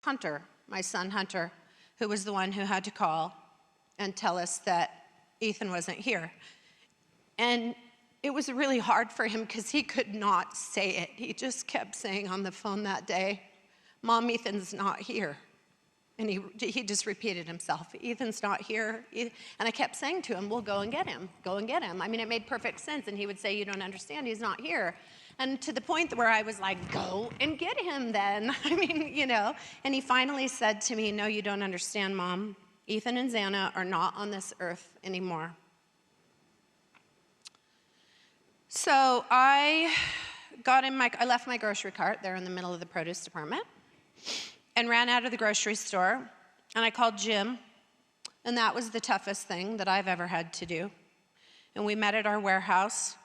Hunter, my son Hunter, who was the one who had to call and tell us that Ethan wasn't here. And it was really hard for him because he could not say it. He just kept saying on the phone that day, "Mom, Ethan's not here." And he just repeated himself, "Ethan's not here." And I kept saying to him, "Well, go and get him, go and get him." I mean, it made perfect sense. And he would say, "You don't understand, he's not here." And to the point where I was like, "Go and get him then." I mean, you know. And he finally said to me, "No, you don't understand, Mom. Ethan and Xana are not on this earth anymore." So I left my grocery cart there in the middle of the produce department and ran out of the grocery store, and I called Jim, and that was the toughest thing that I've ever had to do. And we met at our warehouse.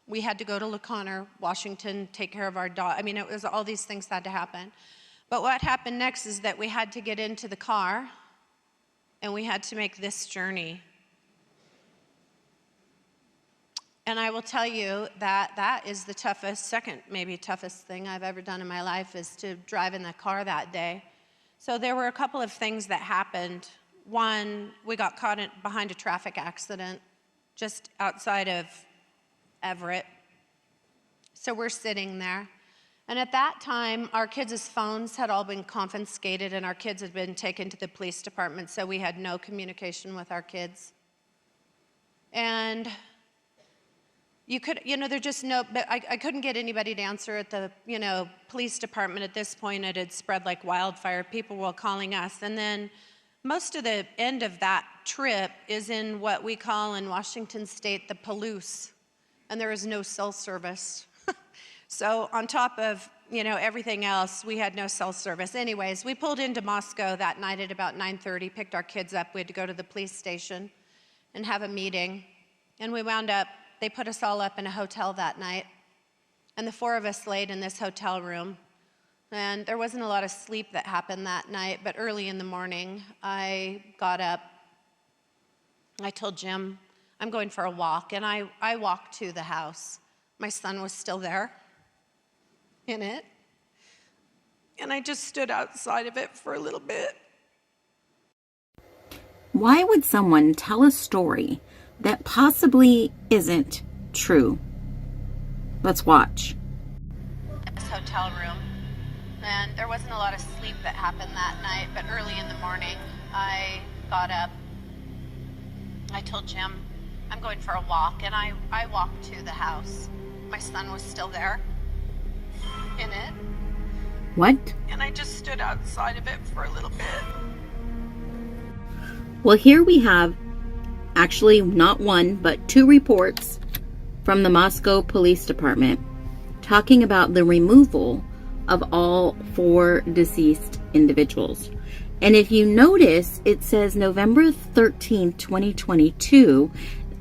We had to go to LaConner, Washington, take care of our dog. I mean, it was all these things had to happen. But what happened next is that we had to get into the car, and we had to make this journey. And I will tell you that that is the second maybe toughest thing I've ever done in my life, is to drive in the car that day. So there were a couple of things that happened. One, we got caught behind a traffic accident just outside of Everett. So we're sitting there. And at that time, our kids' phones had all been confiscated and our kids had been taken to the police department, so we had no communication with our kids. And there's just no, but I couldn't get anybody to answer at the, police department. At this point, it had spread like wildfire. People were calling us. And then most of the end of that trip is in what we call in Washington State the Palouse, and there is no cell service. So on top of, everything else, we had no cell service. Anyways, we pulled into Moscow that night at about 9:30, picked our kids up. We had to go to the police station and have a meeting. And we wound up, they put us all up in a hotel that night. And the four of us laid in this hotel room. And there wasn't a lot of sleep that happened that night, but early in the morning, I got up. I told Jim, "I'm going for a walk." And I walked to the house. My son was still there in it. And I just stood outside of it for a little bit. Why would someone tell a story that possibly isn't true? Let's watch. This hotel room. And there wasn't a lot of sleep that happened that night, but early in the morning, I got up. I told Jim, "I'm going for a walk." And I walked to the house. My son was still there in it. What? And I just stood outside of it for a little bit. Well, here we have actually not one, but two reports from the Moscow Police Department talking about the removal of all four deceased individuals. And if you notice, it says November 13th, 2022,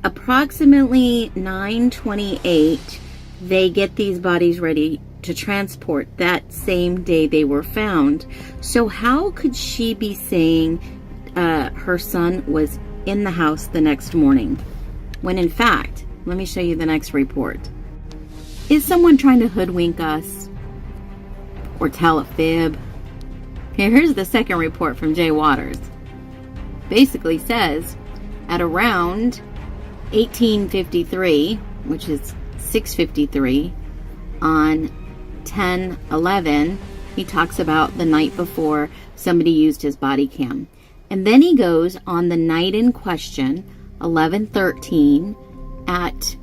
approximately 9:28, they get these bodies ready to transport that same day they were found. So how could she be saying her son was in the house the next morning, when in fact, let me show you the next report. Is someone trying to hoodwink us or tell a fib? Here's the second report from Jay Waters. Basically says at around 1853, which is 6:53 on 10/11, he talks about the night before somebody used his body cam. And then he goes on the night in question, 11/13, at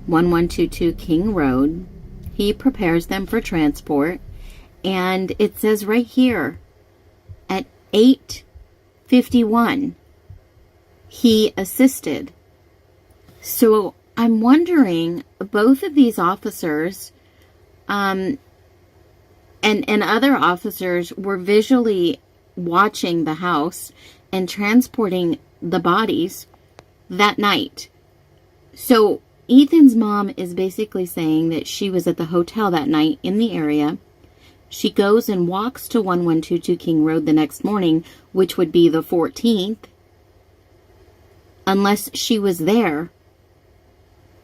1122 King Road. He prepares them for transport. And it says right here, at 8:51, he assisted. So I'm wondering, both of these officers and other officers were visually watching the house and transporting the bodies that night. So Ethan's mom is basically saying that she was at the hotel that night in the area. She goes and walks to 1122 King Road the next morning, which would be the 14th, unless she was there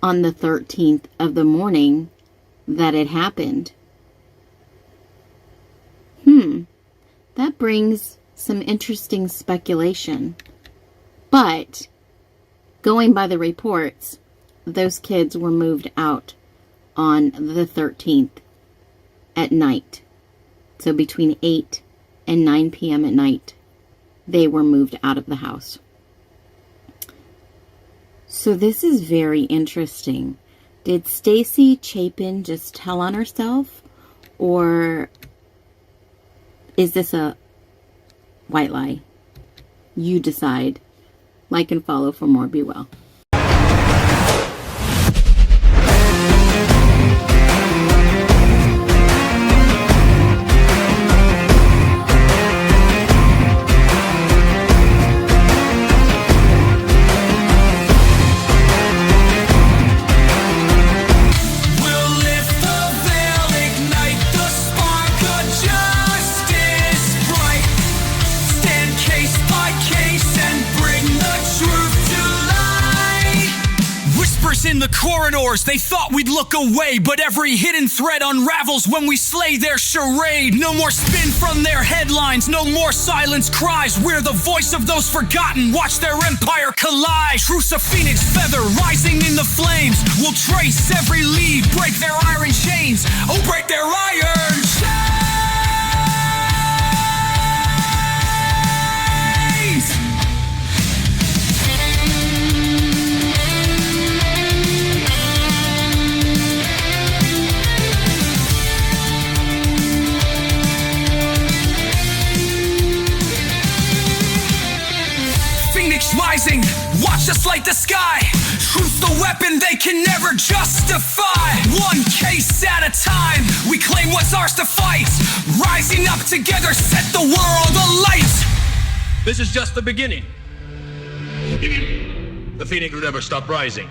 on the 13th of the morning that it happened. That brings some interesting speculation. But going by the reports, those kids were moved out on the 13th at night. So between 8 and 9 p.m. at night, they were moved out of the house. So this is very interesting. Did Stacy Chapin just tell on herself? Or is this a white lie? You decide. Like and follow for more. Be well. In the corridors, they thought we'd look away, but every hidden thread unravels when we slay their charade. No more spin from their headlines, no more silence cries. We're the voice of those forgotten, watch their empire collide. Truth's a phoenix feather rising in the flames. We'll trace every lead, break their iron chains. Oh, break their iron chains. Rising, watch us light the sky. Truth the weapon they can never justify. One case at a time, we claim what's ours to fight. Rising up together, set the world alight. This is just the beginning. The phoenix will never stop rising.